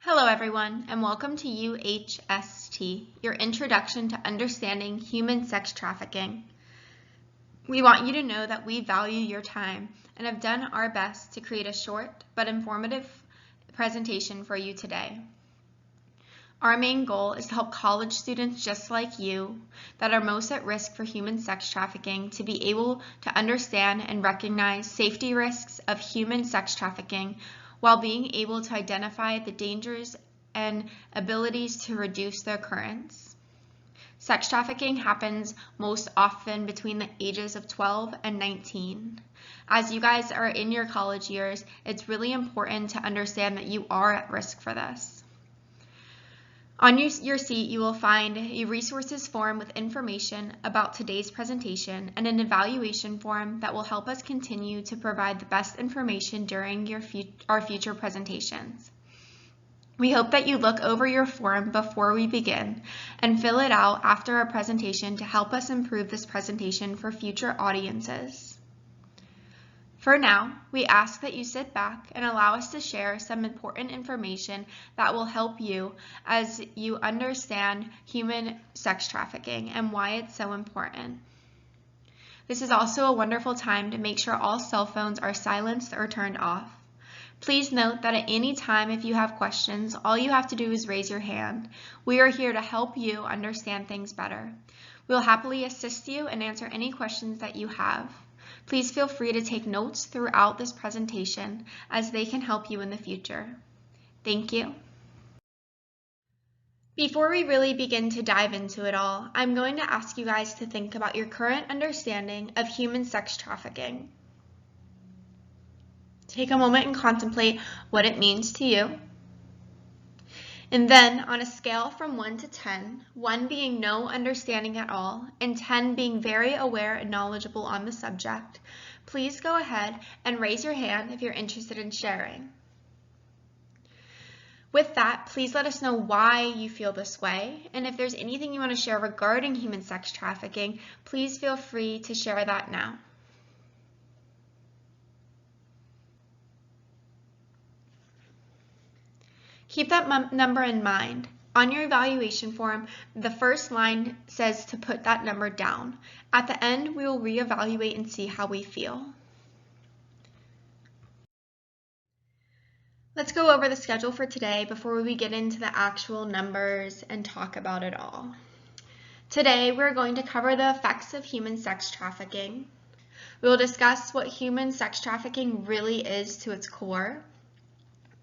Hello everyone, and welcome to UHST, your Introduction to Understanding Human Sex Trafficking. We want you to know that we value your time and have done our best to create a short but informative presentation for you today. Our main goal is to help college students just like you that are most at risk for human sex trafficking to be able to understand and recognize safety risks of human sex trafficking while being able to identify the dangers and abilities to reduce their occurrence. Sex trafficking happens most often between the ages of 12 and 19. As you guys are in your college years, it's really important to understand that you are at risk for this. On your seat, you will find a resources form with information about today's presentation and an evaluation form that will help us continue to provide the best information during our future presentations. We hope that you look over your form before we begin and fill it out after our presentation to help us improve this presentation for future audiences. For now, we ask that you sit back and allow us to share some important information that will help you as you understand human sex trafficking and why it's so important. This is also a wonderful time to make sure all cell phones are silenced or turned off. Please note that at any time if you have questions, all you have to do is raise your hand. We are here to help you understand things better. We'll happily assist you and answer any questions that you have. Please feel free to take notes throughout this presentation as they can help you in the future. Thank you. Before we really begin to dive into it all, I'm going to ask you guys to think about your current understanding of human sex trafficking. Take a moment and contemplate what it means to you. And then, on a scale from 1 to 10, 1 being no understanding at all, and 10 being very aware and knowledgeable on the subject, please go ahead and raise your hand if you're interested in sharing. With that, please let us know why you feel this way, and if there's anything you want to share regarding human sex trafficking, please feel free to share that now. Keep that number in mind. On your evaluation form, the first line says to put that number down. At the end, we will reevaluate and see how we feel. Let's go over the schedule for today before we get into the actual numbers and talk about it all. Today, we're going to cover the effects of human sex trafficking. We will discuss what human sex trafficking really is to its core.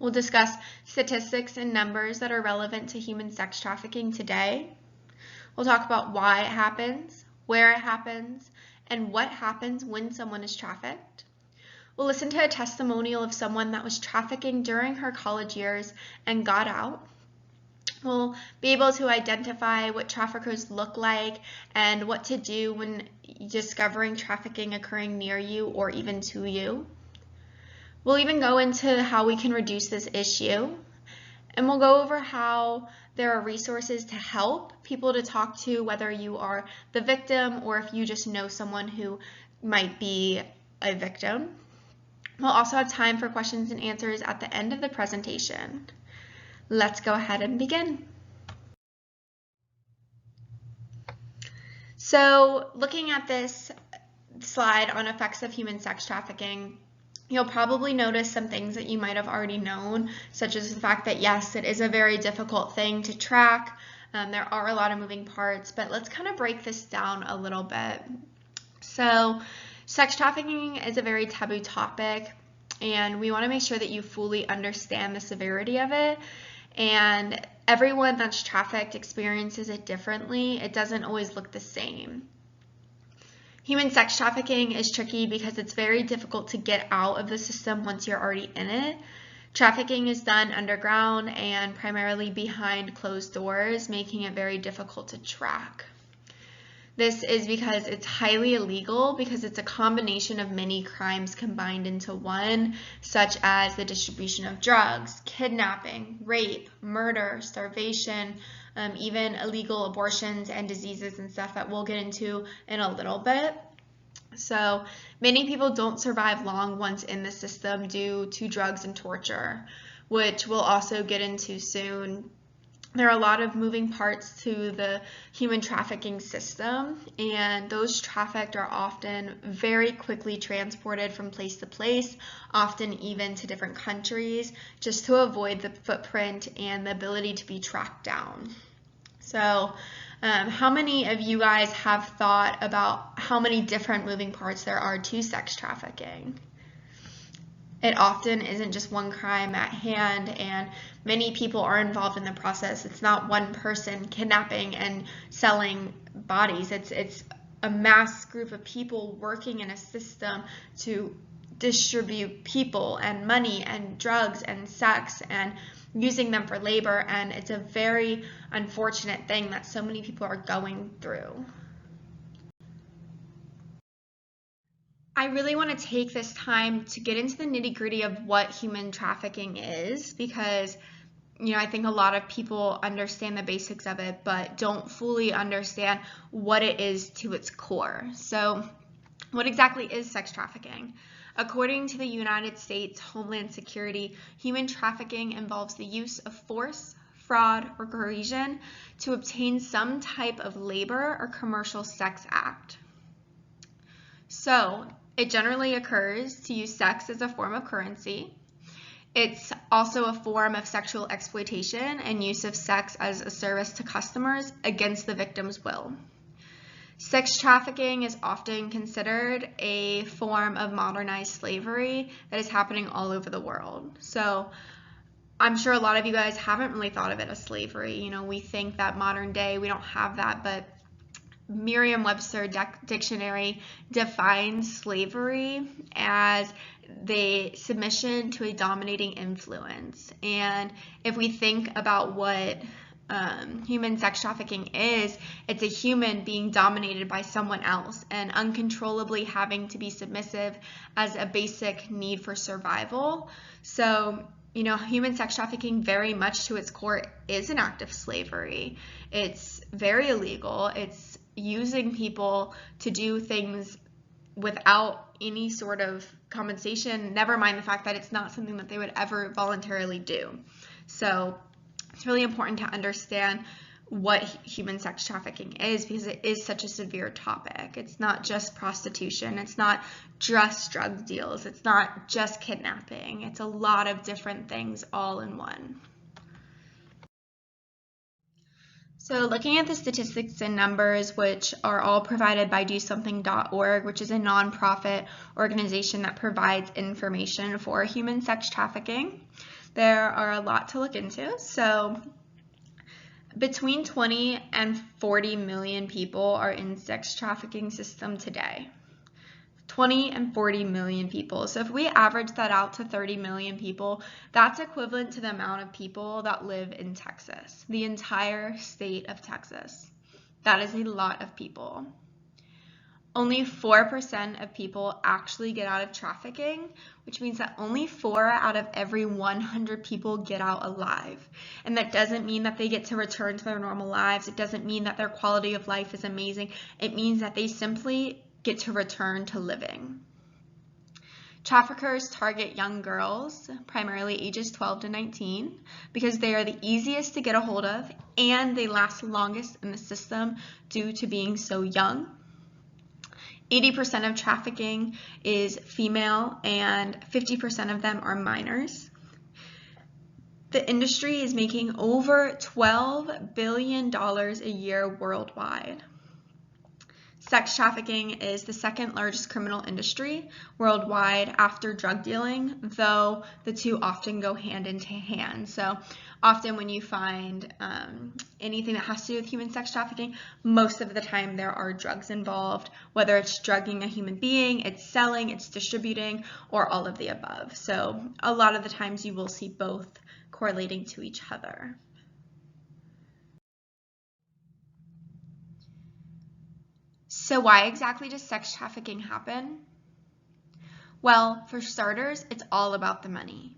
We'll discuss statistics and numbers that are relevant to human sex trafficking today. We'll talk about why it happens, where it happens, and what happens when someone is trafficked. We'll listen to a testimonial of someone that was trafficking during her college years and got out. We'll be able to identify what traffickers look like and what to do when discovering trafficking occurring near you or even to you. We'll even go into how we can reduce this issue, and we'll go over how there are resources to help people to talk to, whether you are the victim or if you just know someone who might be a victim. We'll also have time for questions and answers at the end of the presentation. Let's go ahead and begin. So, looking at this slide on effects of human sex trafficking, you'll probably notice some things that you might have already known, such as the fact that yes, it is a very difficult thing to track. There are a lot of moving parts, but let's kind of break this down a little bit. So, sex trafficking is a very taboo topic, and we want to make sure that you fully understand the severity of it. And everyone that's trafficked experiences it differently. It doesn't always look the same. Human sex trafficking is tricky because it's very difficult to get out of the system once you're already in it. Trafficking is done underground and primarily behind closed doors, making it very difficult to track. This is because it's highly illegal because it's a combination of many crimes combined into one, such as the distribution of drugs, kidnapping, rape, murder, starvation, even illegal abortions and diseases and stuff that we'll get into in a little bit. So many people don't survive long once in the system due to drugs and torture. which we'll also get into soon. There are a lot of moving parts to the human trafficking system, and those trafficked are often very quickly transported from place to place, often even to different countries, just to avoid the footprint and the ability to be tracked down. So, how many of you guys have thought about how many different moving parts there are to sex trafficking? It often isn't just one crime at hand, and many people are involved in the process. It's not one person kidnapping and selling bodies. It's a mass group of people working in a system to distribute people and money and drugs and sex and using them for labor, and it's a very unfortunate thing that so many people are going through. I really want to take this time to get into the nitty-gritty of what human trafficking is, because I think a lot of people understand the basics of it but don't fully understand what it is to its core. So what exactly is sex trafficking? According to the United States Homeland Security, human trafficking involves the use of force, fraud, or coercion to obtain some type of labor or commercial sex act. So it generally occurs to use sex as a form of currency. It's also a form of sexual exploitation and use of sex as a service to customers against the victim's will. Sex trafficking is often considered a form of modernized slavery that is happening all over the world. So I'm sure a lot of you guys haven't really thought of it as slavery. We think that modern day we don't have that, but Merriam-Webster dictionary defines slavery as the submission to a dominating influence. And if we think about what human sex trafficking is, it's a human being dominated by someone else and uncontrollably having to be submissive as a basic need for survival. So human sex trafficking very much to its core is an act of slavery. It's very illegal. It's using people to do things without any sort of compensation, never mind the fact that it's not something that they would ever voluntarily do. So it's really important to understand what human sex trafficking is, because it is such a severe topic. It's not just prostitution. It's not just drug deals. It's not just kidnapping. It's a lot of different things all in one. So looking at the statistics and numbers, which are all provided by DoSomething.org, which is a nonprofit organization that provides information for human sex trafficking, there are a lot to look into. So between 20 and 40 million people are in sex trafficking system today. 20 and 40 million people. So if we average that out to 30 million people, that's equivalent to the amount of people that live in Texas, the entire state of Texas. That is a lot of people. Only 4% of people actually get out of trafficking, which means that only 4 out of every 100 people get out alive. And that doesn't mean that they get to return to their normal lives. It doesn't mean that their quality of life is amazing. It means that they simply get to return to living. Traffickers target young girls, primarily ages 12 to 19, because they are the easiest to get a hold of and they last longest in the system due to being so young. 80% of trafficking is female and 50% of them are minors. The industry is making over $12 billion a year worldwide. Sex trafficking is the second largest criminal industry worldwide after drug dealing, though the two often go hand in hand. So often when you find anything that has to do with human sex trafficking, most of the time there are drugs involved, whether it's drugging a human being, it's selling, it's distributing, or all of the above. So a lot of the times you will see both correlating to each other. So why exactly does sex trafficking happen? Well, for starters, it's all about the money.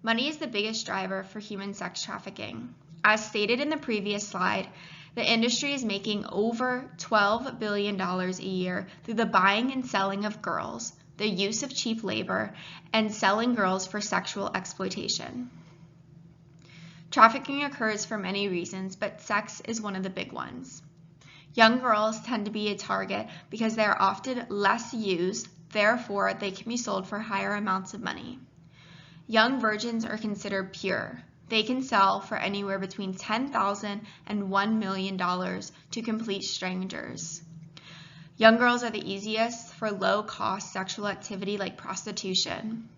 Money is the biggest driver for human sex trafficking. As stated in the previous slide, the industry is making over $12 billion a year through the buying and selling of girls, the use of cheap labor, and selling girls for sexual exploitation. Trafficking occurs for many reasons, but sex is one of the big ones. Young girls tend to be a target because they are often less used, therefore they can be sold for higher amounts of money. Young virgins are considered pure. They can sell for anywhere between $10,000 and $1 million to complete strangers. Young girls are the easiest for low-cost sexual activity like prostitution.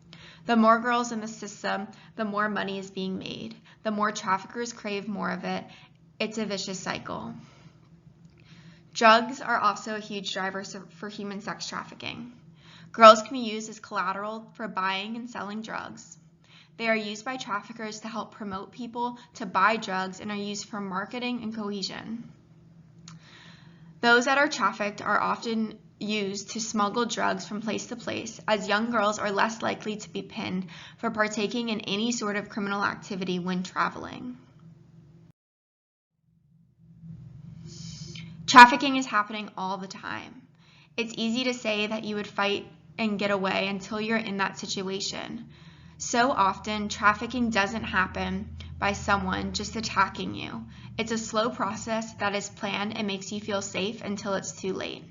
The more girls in the system, the more money is being made. The more traffickers crave more of it. It's a vicious cycle. Drugs are also a huge driver for human sex trafficking. Girls can be used as collateral for buying and selling drugs. They are used by traffickers to help promote people to buy drugs and are used for marketing and cohesion. Those that are trafficked are often used to smuggle drugs from place to place, as young girls are less likely to be pinned for partaking in any sort of criminal activity when traveling. Trafficking is happening all the time. It's easy to say that you would fight and get away until you're in that situation. So often, trafficking doesn't happen by someone just attacking you. It's a slow process that is planned and makes you feel safe until it's too late.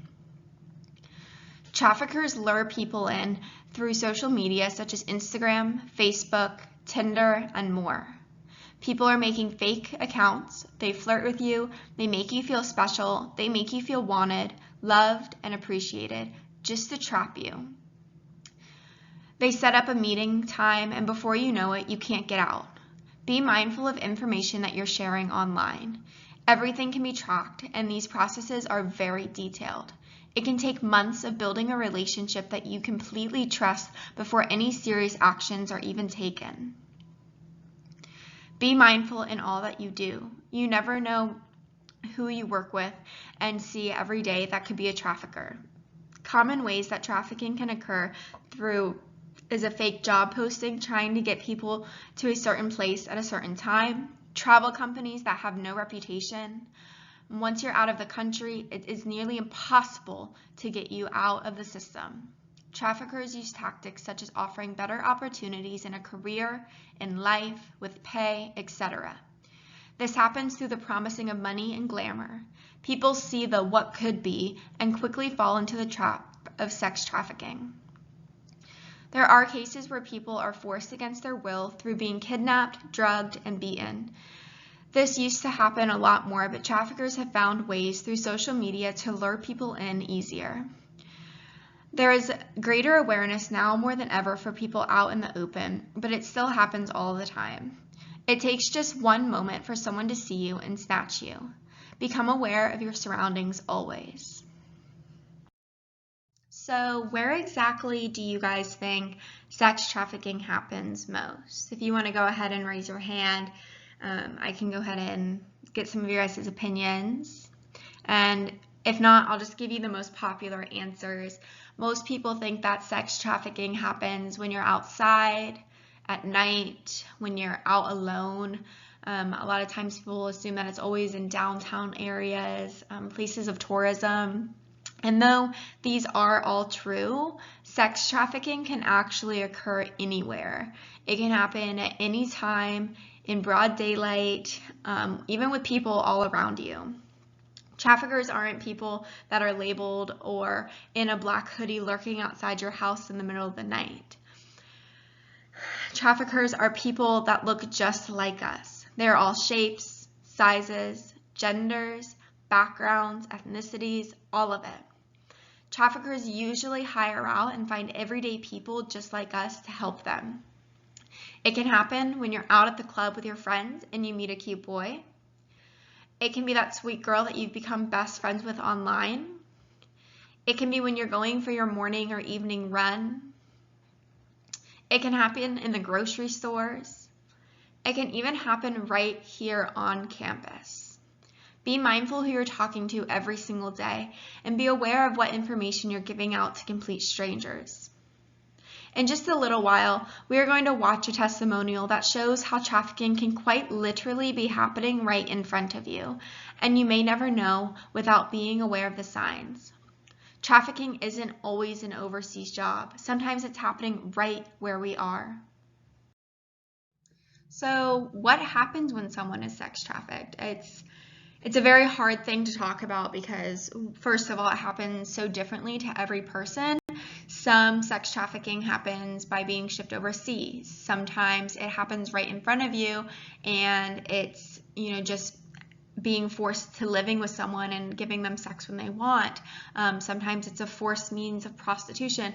Traffickers lure people in through social media such as Instagram, Facebook, Tinder, and more. People are making fake accounts, they flirt with you, they make you feel special, they make you feel wanted, loved, and appreciated, just to trap you. They set up a meeting time, and before you know it, you can't get out. Be mindful of information that you're sharing online. Everything can be tracked, and these processes are very detailed. It can take months of building a relationship that you completely trust before any serious actions are even taken. Be mindful in all that you do. You never know who you work with and see every day that could be a trafficker. Common ways that trafficking can occur through is a fake job posting trying to get people to a certain place at a certain time, travel companies that have no reputation. Once you're out of the country, it is nearly impossible to get you out of the system. Traffickers use tactics such as offering better opportunities in a career, in life, with pay, etc. This happens through the promising of money and glamour. People see the what could be and quickly fall into the trap of sex trafficking. There are cases where people are forced against their will through being kidnapped, drugged, and beaten. This used to happen a lot more, but traffickers have found ways through social media to lure people in easier. There is greater awareness now more than ever for people out in the open, but it still happens all the time. It takes just one moment for someone to see you and snatch you. Become aware of your surroundings always. So where exactly do you guys think sex trafficking happens most? If you want to go ahead and raise your hand, I can go ahead and get some of your guys' opinions. And if not, I'll just give you the most popular answers. Most people think that sex trafficking happens when you're outside, at night, when you're out alone. A lot of times people assume that it's always in downtown areas, places of tourism. And though these are all true, sex trafficking can actually occur anywhere. It can happen at any time, in broad daylight, even with people all around you. Traffickers aren't people that are labeled or in a black hoodie lurking outside your house in the middle of the night. Traffickers are people that look just like us. They're all shapes, sizes, genders, backgrounds, ethnicities, all of it. Traffickers usually hire out and find everyday people just like us to help them. It can happen when you're out at the club with your friends and you meet a cute boy. It can be that sweet girl that you've become best friends with online. It can be when you're going for your morning or evening run. It can happen in the grocery stores. It can even happen right here on campus. Be mindful who you're talking to every single day and be aware of what information you're giving out to complete strangers. In just a little while, we are going to watch a testimonial that shows how trafficking can quite literally be happening right in front of you, and you may never know without being aware of the signs. Trafficking isn't always an overseas job. Sometimes it's happening right where we are. So what happens when someone is sex trafficked? It's a very hard thing to talk about because, first of all, it happens so differently to every person. Some sex trafficking happens by being shipped overseas. Sometimes it happens right in front of you, and it's, just being forced to living with someone and giving them sex when they want. Sometimes it's a forced means of prostitution.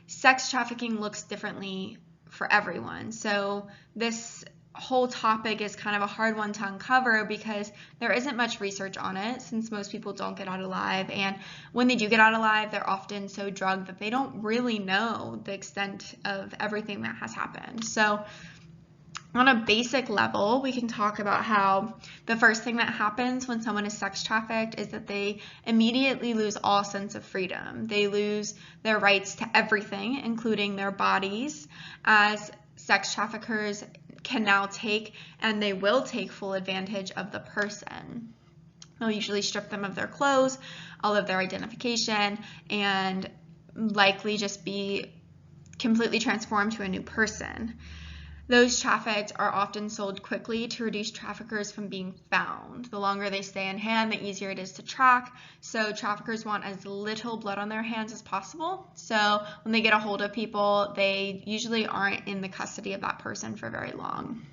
Sex trafficking looks differently for everyone. So this whole topic is kind of a hard one to uncover because there isn't much research on it, since most people don't get out alive, and when they do get out alive, they're often so drugged that they don't really know the extent of everything that has happened. So on a basic level, we can talk about how the first thing that happens when someone is sex trafficked is that they immediately lose all sense of freedom. They lose their rights to everything, including their bodies, as sex traffickers can now take, and they will take, full advantage of the person. They'll usually strip them of their clothes, all of their identification, and likely just be completely transformed to a new person. Those trafficked are often sold quickly to reduce traffickers from being found. The longer they stay in hand, the easier it is to track. So traffickers want as little blood on their hands as possible. So when they get a hold of people, they usually aren't in the custody of that person for very long.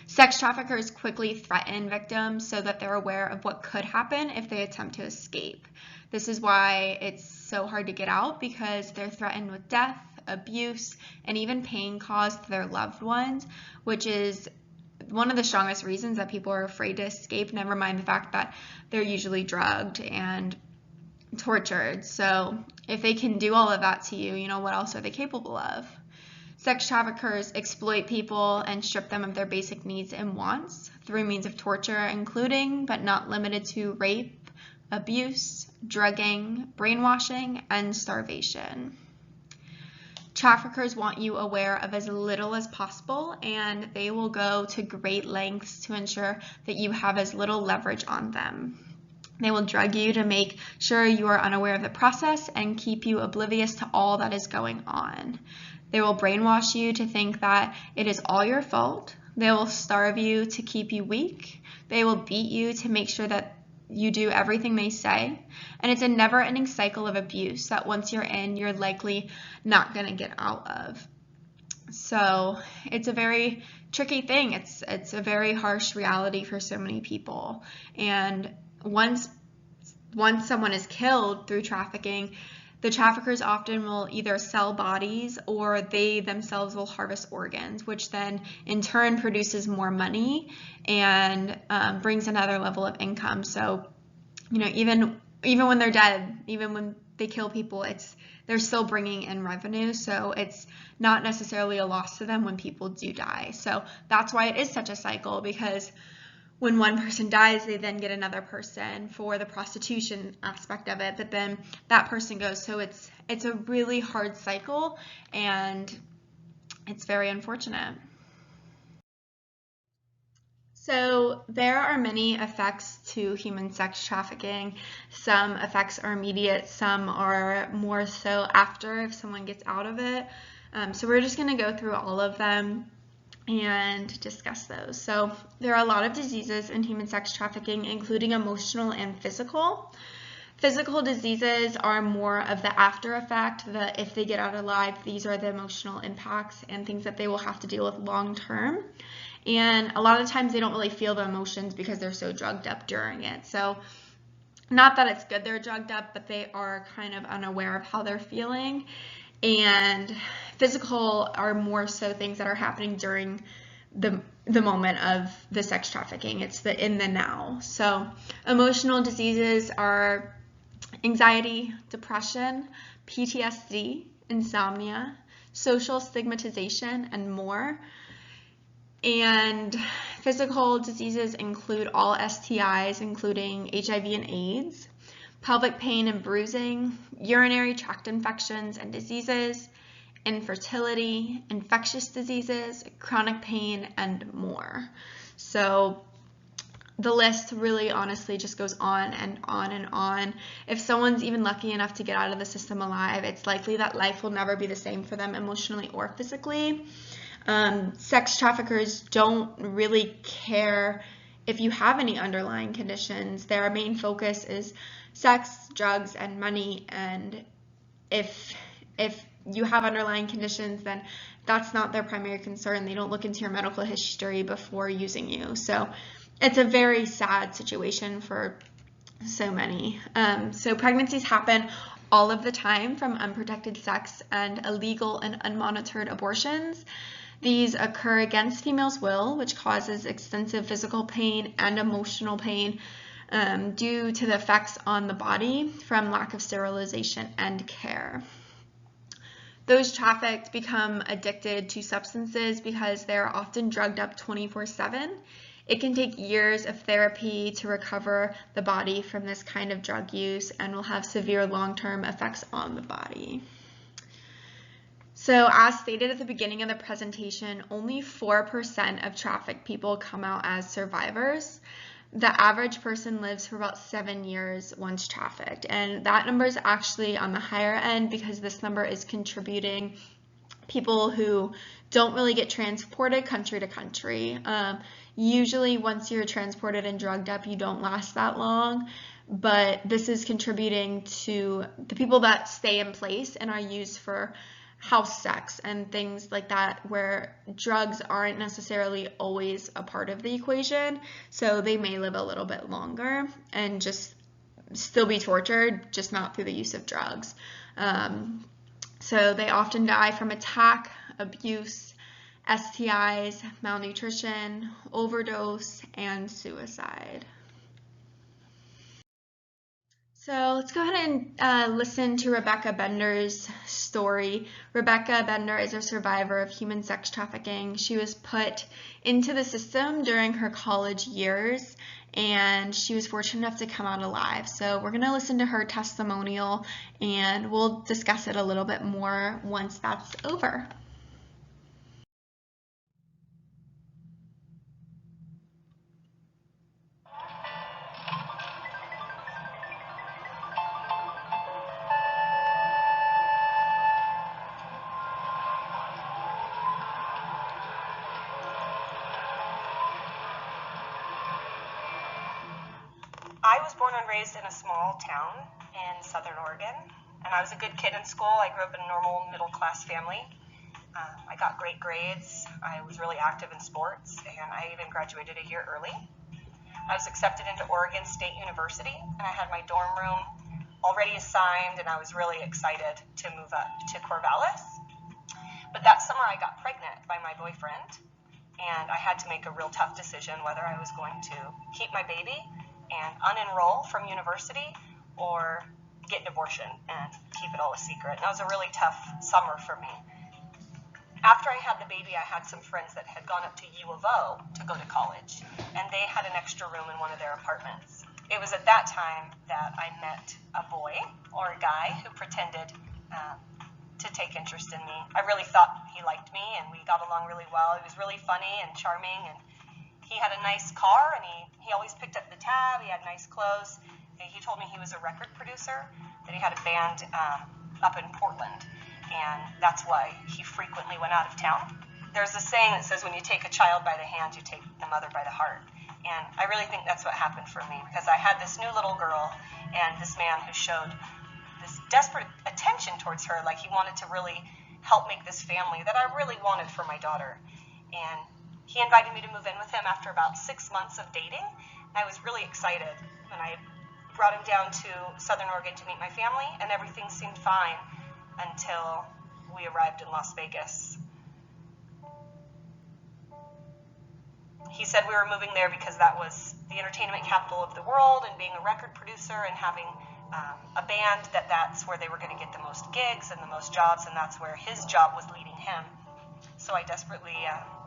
Sex traffickers quickly threaten victims so that they're aware of what could happen if they attempt to escape. This is why it's so hard to get out, because they're threatened with death, abuse, and even pain caused to their loved ones, which is one of the strongest reasons that people are afraid to escape, never mind the fact that they're usually drugged and tortured. So if they can do all of that to you, what else are they capable of? Sex traffickers exploit people and strip them of their basic needs and wants through means of torture, including but not limited to rape, abuse, drugging, brainwashing, and starvation. Traffickers want you aware of as little as possible, and they will go to great lengths to ensure that you have as little leverage on them. They will drug you to make sure you are unaware of the process and keep you oblivious to all that is going on. They will brainwash you to think that it is all your fault. They will starve you to keep you weak. They will beat you to make sure that you do everything they say. And it's a never-ending cycle of abuse that once you're in, you're likely not going to get out of. So it's a very tricky thing. It's a very harsh reality for so many people. And once someone is killed through trafficking, the traffickers often will either sell bodies or they themselves will harvest organs, which then in turn produces more money and brings another level of income. So, even when they're dead, even when they kill people, they're still bringing in revenue. So it's not necessarily a loss to them when people do die. So that's why it is such a cycle, because when one person dies, they then get another person for the prostitution aspect of it, but then that person goes. So it's a really hard cycle, and it's very unfortunate. So there are many effects to human sex trafficking. Some effects are immediate, some are more so after, if someone gets out of it. So we're just going to go through all of them and discuss those. So there are a lot of diseases in human sex trafficking, including emotional and physical. Physical diseases are more of the after effect, that if they get out alive, these are the emotional impacts and things that they will have to deal with long term. And a lot of times they don't really feel the emotions because they're so drugged up during it. So not that it's good they're drugged up, but they are kind of unaware of how they're feeling. And physical are more so things that are happening during the moment of the sex trafficking. It's the in the now. So emotional diseases are anxiety, depression, PTSD, insomnia, social stigmatization, and more. And physical diseases include all STIs, including HIV and AIDS, pelvic pain and bruising, urinary tract infections and diseases, infertility, infectious diseases, chronic pain, and more. So the list really honestly just goes on and on and on. If someone's even lucky enough to get out of the system alive, it's likely that life will never be the same for them emotionally or physically. Sex traffickers don't really care if you have any underlying conditions. Their main focus is sex, drugs, and money. And if you have underlying conditions, then that's not their primary concern. They don't look into your medical history before using you. So it's a very sad situation for so many. So pregnancies happen all of the time from unprotected sex and illegal and unmonitored abortions. These occur against females' will, which causes extensive physical pain and emotional pain due to the effects on the body from lack of sterilization and care. Those trafficked become addicted to substances because they're often drugged up 24/7. It can take years of therapy to recover the body from this kind of drug use and will have severe long-term effects on the body. So as stated at the beginning of the presentation, only 4% of trafficked people come out as survivors. The average person lives for about 7 years once trafficked, and that number is actually on the higher end because this number is contributing people who don't really get transported country to country. Usually once you're transported and drugged up, you don't last that long, but this is contributing to the people that stay in place and are used for house sex and things like that, where drugs aren't necessarily always a part of the equation, so they may live a little bit longer and just still be tortured, just not through the use of drugs. So they often die from attack, abuse, STIs, malnutrition, overdose, and suicide. So let's go ahead and listen to Rebecca Bender's story. Rebecca Bender is a survivor of human sex trafficking. She was put into the system during her college years, and she was fortunate enough to come out alive. So we're going to listen to her testimonial, and we'll discuss it a little bit more once that's over. I was born and raised in a small town in Southern Oregon, and I was a good kid in school. I grew up in a normal middle-class family. I got great grades. I was really active in sports, and I even graduated a year early. I was accepted into Oregon State University, and I had my dorm room already assigned, and I was really excited to move up to Corvallis. But that summer I got pregnant by my boyfriend, and I had to make a real tough decision whether I was going to keep my baby and unenroll from university or get an abortion and keep it all a secret. And that was a really tough summer for me. After I had the baby, I had some friends that had gone up to U of O to go to college, and they had an extra room in one of their apartments. It was at that time that I met a boy or a guy who pretended to take interest in me. I really thought he liked me, and we got along really well. He was really funny and charming, and he had a nice car, and he always picked up the tab. He had nice clothes. He told me he was a record producer, that he had a band up in Portland, and that's why he frequently went out of town. There's a saying that says when you take a child by the hand, you take the mother by the heart. And I really think that's what happened for me, because I had this new little girl and this man who showed this desperate attention towards her, like he wanted to really help make this family that I really wanted for my daughter. And he invited me to move in with him after about 6 months of dating. I was really excited, and I brought him down to Southern Oregon to meet my family, and everything seemed fine until we arrived in Las Vegas. He said we were moving there because that was the entertainment capital of the world, and being a record producer and having a band, that's where they were going to get the most gigs and the most jobs, and that's where his job was leading him. So I desperately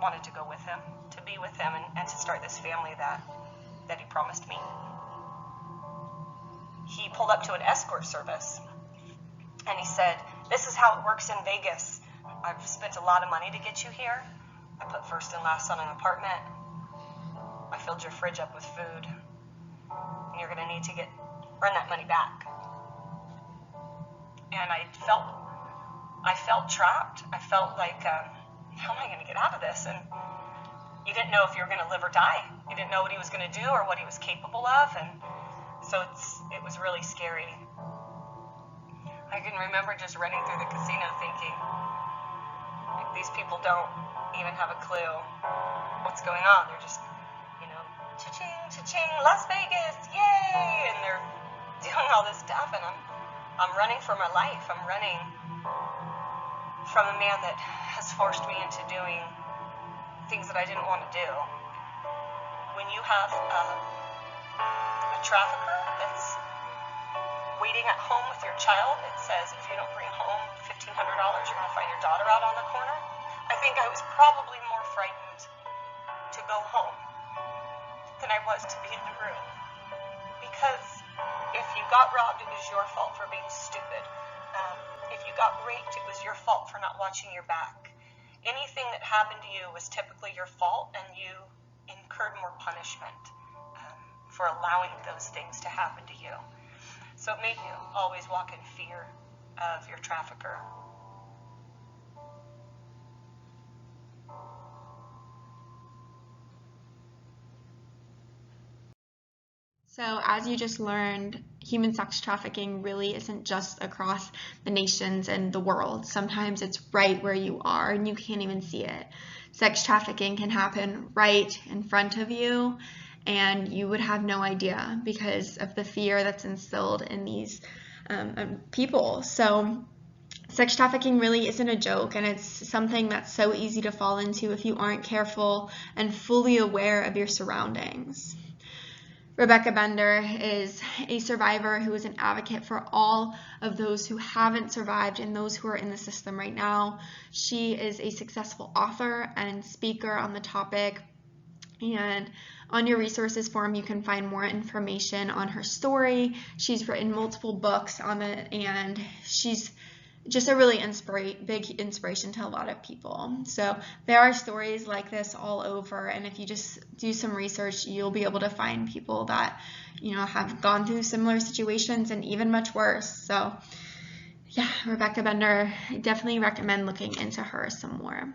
wanted to go with him, to be with him, and to start this family that he promised me. He pulled up to an escort service, and he said, "This is how it works in Vegas. I've spent a lot of money to get you here. I put first and last on an apartment. I filled your fridge up with food, and you're going to need to earn that money back." And I felt trapped. I felt like how am I going to get out of this? And you didn't know if you were going to live or die. You didn't know what he was going to do or what he was capable of, and so it was really scary. I can remember just running through the casino thinking, like, these people don't even have a clue what's going on. They're just, cha-ching, cha-ching, Las Vegas, yay! And they're doing all this stuff, and I'm running for my life. I'm running from a man that has forced me into doing things that I didn't want to do. When you have a trafficker that's waiting at home with your child, it says if you don't bring home $1,500, you're going to find your daughter out on the corner. I think I was probably more frightened to go home than I was to be in the room. Because if you got robbed, it was your fault for being stupid. If you got raped, it was your fault for not watching your back. Anything that happened to you was typically your fault, and you incurred more punishment for allowing those things to happen to you. So it made you always walk in fear of your trafficker. So, as you just learned, human sex trafficking really isn't just across the nations and the world. Sometimes it's right where you are and you can't even see it. Sex trafficking can happen right in front of you, and you would have no idea because of the fear that's instilled in these people. So, sex trafficking really isn't a joke, and it's something that's so easy to fall into if you aren't careful and fully aware of your surroundings. Rebecca Bender is a survivor who is an advocate for all of those who haven't survived and those who are in the system right now. She is a successful author and speaker on the topic, and on your resources form you can find more information on her story. She's written multiple books on it, and she's just a really big inspiration to a lot of people. So there are stories like this all over, and if you just do some research, you'll be able to find people that have gone through similar situations and even much worse. So yeah, Rebecca Bender, I definitely recommend looking into her some more.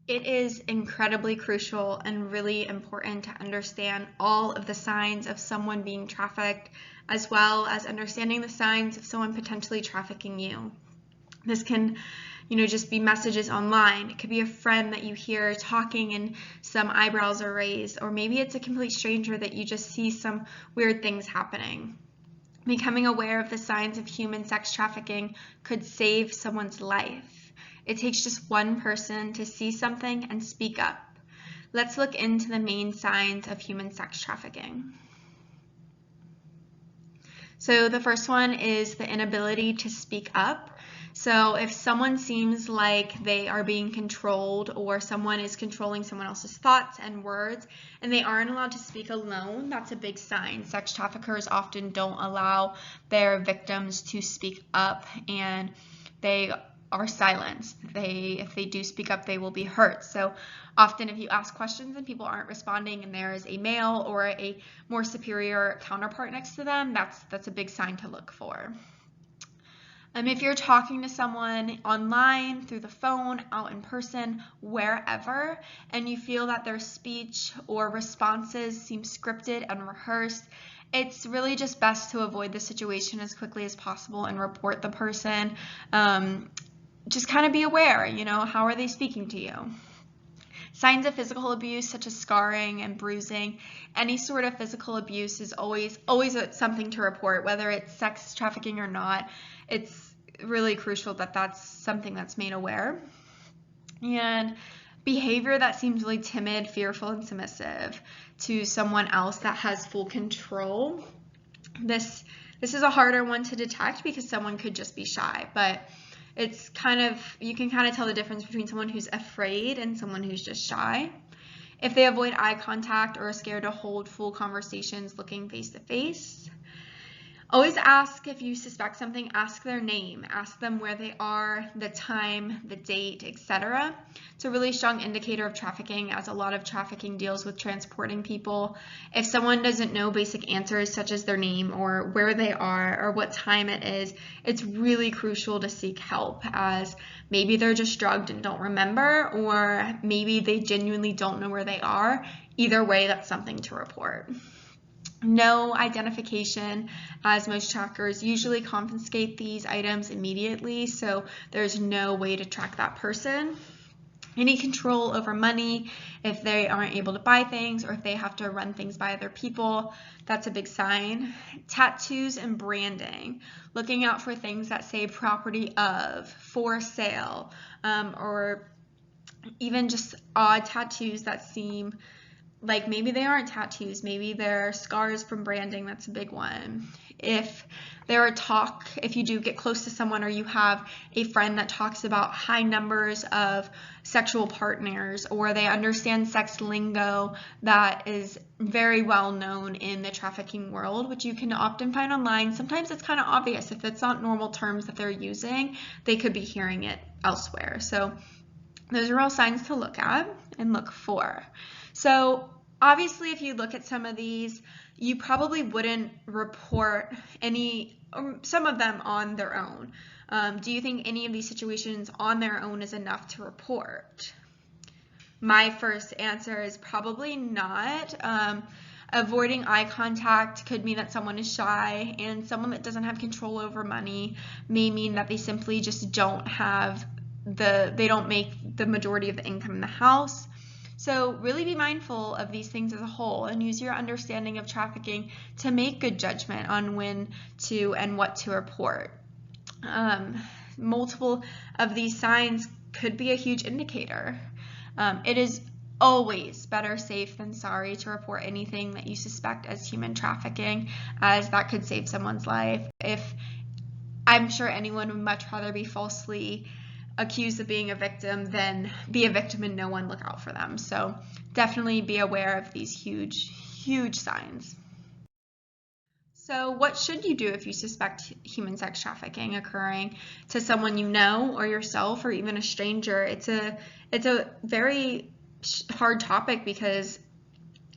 It is incredibly crucial and really important to understand all of the signs of someone being trafficked, as well as understanding the signs of someone potentially trafficking you. This can, just be messages online. It could be a friend that you hear talking and some eyebrows are raised, or maybe it's a complete stranger that you just see some weird things happening. Becoming aware of the signs of human sex trafficking could save someone's life. It takes just one person to see something and speak up. Let's look into the main signs of human sex trafficking. So the first one is the inability to speak up. So if someone seems like they are being controlled, or someone is controlling someone else's thoughts and words, and they aren't allowed to speak alone, that's a big sign. Sex traffickers often don't allow their victims to speak up, and they are silenced. If they do speak up, they will be hurt. So often if you ask questions and people aren't responding and there is a male or a more superior counterpart next to them, that's a big sign to look for. If you're talking to someone online, through the phone, out in person, wherever, and you feel that their speech or responses seem scripted and rehearsed, it's really just best to avoid the situation as quickly as possible and report the person. Just kind of be aware, how are they speaking to you? Signs of physical abuse, such as scarring and bruising. Any sort of physical abuse is always something to report, whether it's sex trafficking or not. It's really crucial that that's something that's made aware. And behavior that seems really timid, fearful, and submissive to someone else that has full control. This is a harder one to detect because someone could just be shy, but it's you can kind of tell the difference between someone who's afraid and someone who's just shy. If they avoid eye contact or are scared to hold full conversations looking face to face. Always ask if you suspect something, ask their name, ask them where they are, the time, the date, etc. It's a really strong indicator of trafficking, as a lot of trafficking deals with transporting people. If someone doesn't know basic answers such as their name or where they are or what time it is, it's really crucial to seek help, as maybe they're just drugged and don't remember, or maybe they genuinely don't know where they are. Either way, that's something to report. No identification, as most trackers usually confiscate these items immediately, so there's no way to track that person. Any control over money, if they aren't able to buy things or if they have to run things by other people, that's a big sign. Tattoos and branding, looking out for things that say property of, for sale, or even just odd tattoos that seem like maybe they aren't tattoos, maybe they're scars from branding. That's a big one. If if you do get close to someone or you have a friend that talks about high numbers of sexual partners, or they understand sex lingo that is very well known in the trafficking world, which you can often find online. Sometimes it's kind of obvious. If it's not normal terms that they're using, they could be hearing it elsewhere. So those are all signs to look at and look for. So obviously, if you look at some of these, you probably wouldn't report some of them on their own. Do you think any of these situations on their own is enough to report? My first answer is probably not. Avoiding eye contact could mean that someone is shy, and someone that doesn't have control over money may mean that they simply just don't make the majority of the income in the house. So really be mindful of these things as a whole and use your understanding of trafficking to make good judgment on when to and what to report. Multiple of these signs could be a huge indicator. It is always better safe than sorry to report anything that you suspect as human trafficking, as that could save someone's life. I'm sure anyone would much rather be falsely accused of being a victim than be a victim and no one look out for them. So definitely be aware of these huge signs. So what should you do if you suspect human sex trafficking occurring to someone you know or yourself or even a stranger? It's a very hard topic because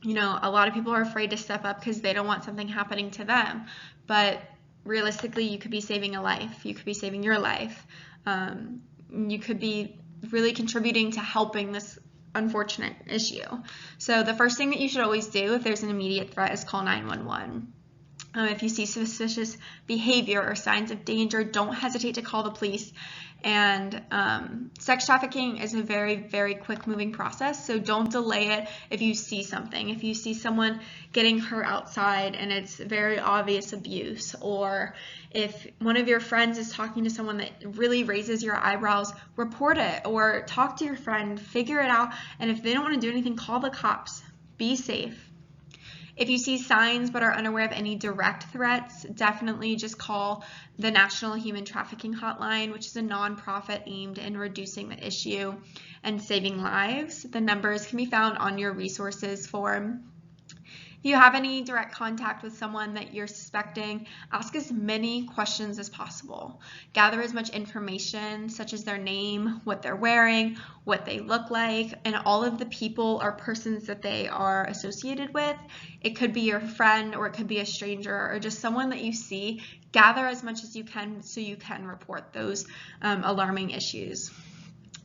a lot of people are afraid to step up because they don't want something happening to them. But realistically, you could be saving a life. You could be saving your life. You could be really contributing to helping this unfortunate issue. So the first thing that you should always do if there's an immediate threat is call 911. If you see suspicious behavior or signs of danger, don't hesitate to call the police. And sex trafficking is a very, very quick moving process, so don't delay it if you see something. If you see someone getting hurt outside and it's very obvious abuse, or if one of your friends is talking to someone that really raises your eyebrows, report it or talk to your friend, figure it out. And if they don't want to do anything, call the cops. Be safe. If you see signs but are unaware of any direct threats, definitely just call the National Human Trafficking Hotline, which is a nonprofit aimed in reducing the issue and saving lives. The numbers can be found on your resources form. If you have any direct contact with someone that you're suspecting, ask as many questions as possible. Gather as much information, such as their name, what they're wearing, what they look like, and all of the people or persons that they are associated with. It could be your friend, or it could be a stranger, or just someone that you see. Gather as much as you can so you can report those alarming issues.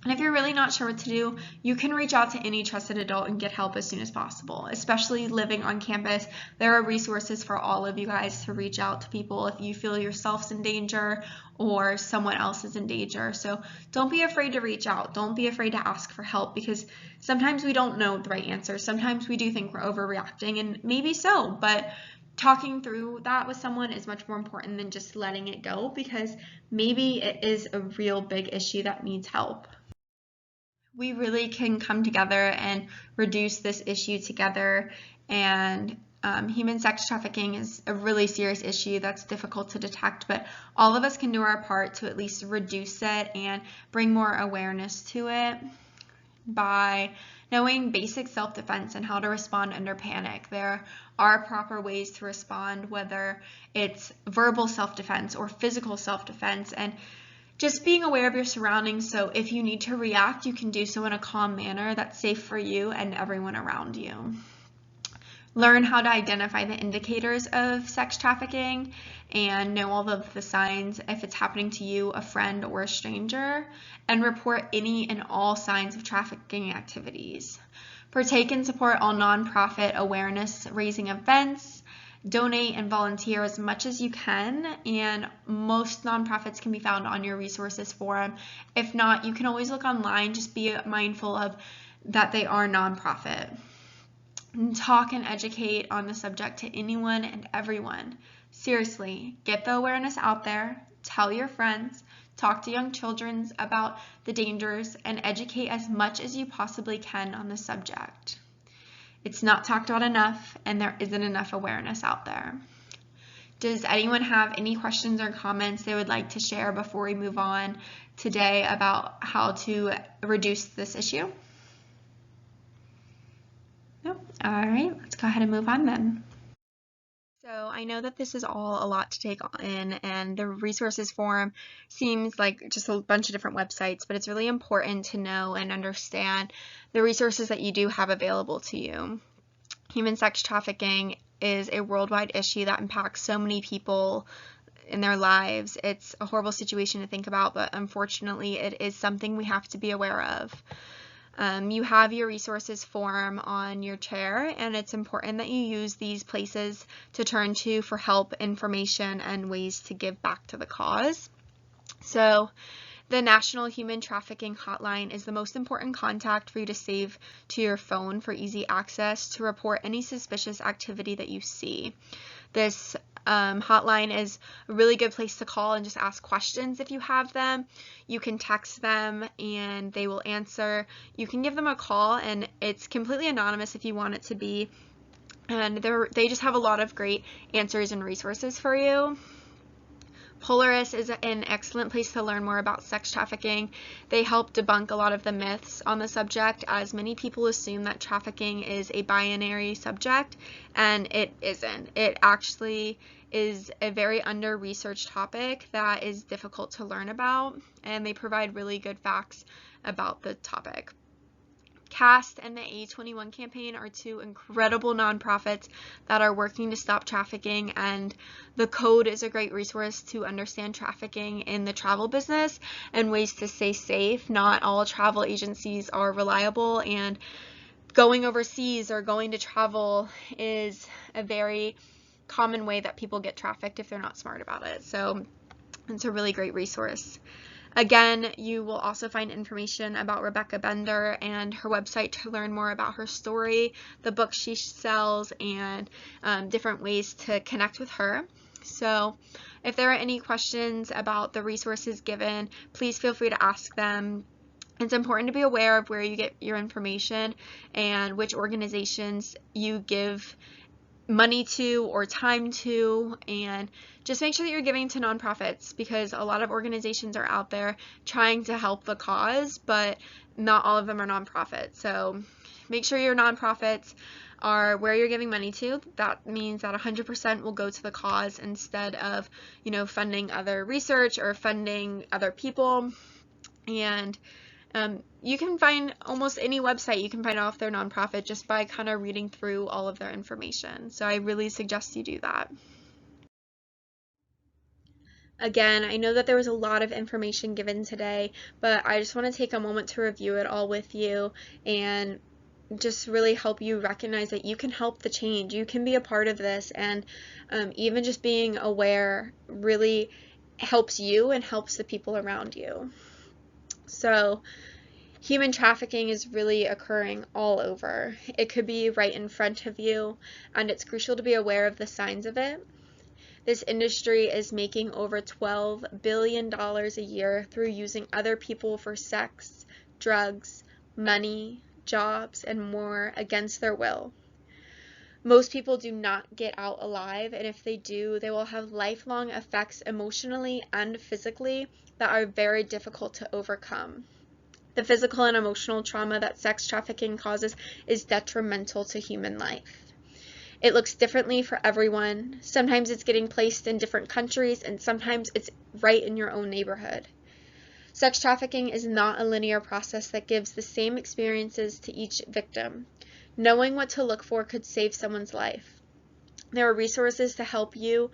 And if you're really not sure what to do, you can reach out to any trusted adult and get help as soon as possible. Especially living on campus, there are resources for all of you guys to reach out to people if you feel yourself's in danger or someone else is in danger. So don't be afraid to reach out. Don't be afraid to ask for help, because sometimes we don't know the right answer. Sometimes we do think we're overreacting, and maybe so, but talking through that with someone is much more important than just letting it go, because maybe it is a real big issue that needs help. We really can come together and reduce this issue together, and human sex trafficking is a really serious issue that's difficult to detect, but all of us can do our part to at least reduce it and bring more awareness to it. by knowing basic self-defense and how to respond under panic. There are proper ways to respond, whether it's verbal self-defense or physical self-defense, and just being aware of your surroundings, so if you need to react, you can do so in a calm manner that's safe for you and everyone around you. Learn how to identify the indicators of sex trafficking and know all of the signs if it's happening to you, a friend, or a stranger, and report any and all signs of trafficking activities. Partake and support all nonprofit awareness raising events. Donate and volunteer as much as you can, and most nonprofits can be found on your resources forum. If not, you can always look online. Just be mindful of that they are nonprofit. And talk and educate on the subject to anyone and everyone. Seriously, get the awareness out there, tell your friends, talk to young children about the dangers, and educate as much as you possibly can on the subject. It's not talked about enough, and there isn't enough awareness out there. Does anyone have any questions or comments they would like to share before we move on today about how to reduce this issue? No? All right, let's go ahead and move on then. So I know that this is all a lot to take in, and the resources forum seems like just a bunch of different websites, but it's really important to know and understand the resources that you do have available to you. Human sex trafficking is a worldwide issue that impacts so many people in their lives. It's a horrible situation to think about, but unfortunately it is something we have to be aware of. You have your resources form on your chair, and it's important that you use these places to turn to for help, information, and ways to give back to the cause. So the National Human Trafficking Hotline is the most important contact for you to save to your phone for easy access to report any suspicious activity that you see. This hotline is a really good place to call and just ask questions if you have them. You can text them and they will answer. You can give them a call, and it's completely anonymous if you want it to be. And they just have a lot of great answers and resources for you. Polaris is an excellent place to learn more about sex trafficking. They help debunk a lot of the myths on the subject, as many people assume that trafficking is a binary subject, and it isn't. It actually is a very under-researched topic that is difficult to learn about, and they provide really good facts about the topic. CAST and the A21 campaign are two incredible nonprofits that are working to stop trafficking, and the code is a great resource to understand trafficking in the travel business and ways to stay safe. Not all travel agencies are reliable, and going overseas or going to travel is a very common way that people get trafficked if they're not smart about it. So it's a really great resource. Again, you will also find information about Rebecca Bender and her website to learn more about her story, the books she sells, and different ways to connect with her. So if there are any questions about the resources given, please feel free to ask them. It's important to be aware of where you get your information and which organizations you give money to or time to, and just make sure that you're giving to nonprofits, because a lot of organizations are out there trying to help the cause, but not all of them are nonprofits. So make sure your nonprofits are where you're giving money to. That means that 100% will go to the cause instead of, funding other research or funding other people. And you can find almost any website you can find off their nonprofit just by kind of reading through all of their information. So I really suggest you do that. Again, I know that there was a lot of information given today, but I just want to take a moment to review it all with you and just really help you recognize that you can help the change. You can be a part of this, and even just being aware really helps you and helps the people around you. So human trafficking is really occurring all over. It could be right in front of you, and it's crucial to be aware of the signs of it. This industry is making over $12 billion a year through using other people for sex, drugs, money, jobs, and more against their will. Most people do not get out alive, and if they do, they will have lifelong effects emotionally and physically that are very difficult to overcome. The physical and emotional trauma that sex trafficking causes is detrimental to human life. It looks differently for everyone. Sometimes it's getting placed in different countries, and sometimes it's right in your own neighborhood. Sex trafficking is not a linear process that gives the same experiences to each victim. Knowing what to look for could save someone's life. There are resources to help you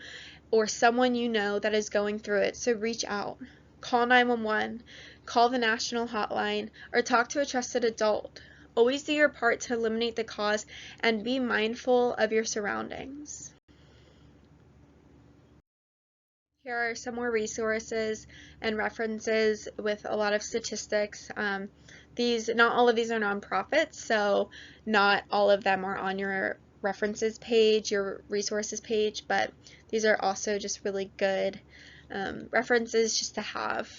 or someone you know that is going through it, so reach out. Call 911, call the national hotline, or talk to a trusted adult. Always do your part to eliminate the cause and be mindful of your surroundings. Here are some more resources and references with a lot of statistics. Not all of these are nonprofits, so not all of them are on your references page, your resources page, but these are also just really good references just to have.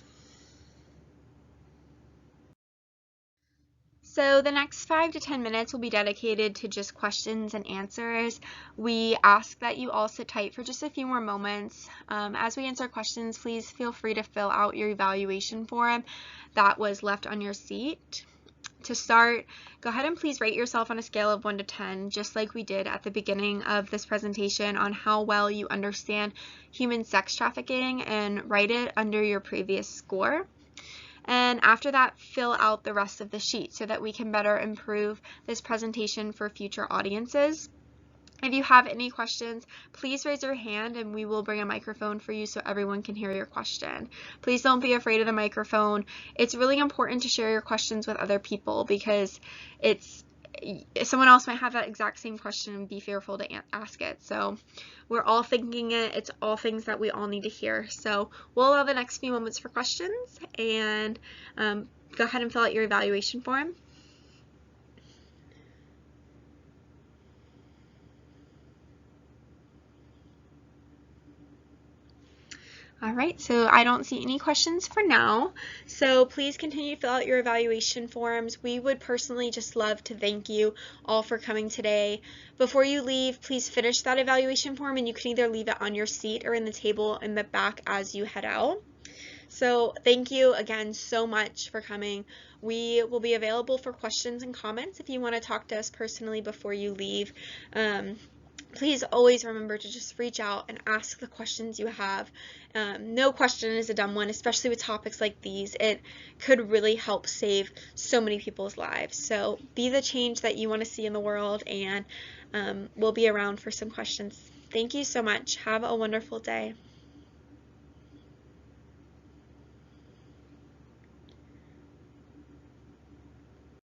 So the next 5 to 10 minutes will be dedicated to just questions and answers. We ask that you all sit tight for just a few more moments. As we answer questions, please feel free to fill out your evaluation form that was left on your seat. To start, go ahead and please rate yourself on a scale of 1 to 10, just like we did at the beginning of this presentation, on how well you understand human sex trafficking, and write it under your previous score. And after that, fill out the rest of the sheet so that we can better improve this presentation for future audiences. If you have any questions, please raise your hand and we will bring a microphone for you so everyone can hear your question. Please don't be afraid of the microphone. It's really important to share your questions with other people because someone else might have that exact same question and be fearful to ask it. So we're all thinking it. It's all things that we all need to hear. So we'll allow the next few moments for questions, and go ahead and fill out your evaluation form. All right, so I don't see any questions for now, so please continue to fill out your evaluation forms. We would personally just love to thank you all for coming today. Before you leave, please finish that evaluation form, and you can either leave it on your seat or in the table in the back as you head out. So thank you again so much for coming. We will be available for questions and comments if you want to talk to us personally before you leave. Please always remember to just reach out and ask the questions you have. No question is a dumb one, especially with topics like these. It could really help save so many people's lives. So be the change that you want to see in the world, and we'll be around for some questions. Thank you so much. Have a wonderful day.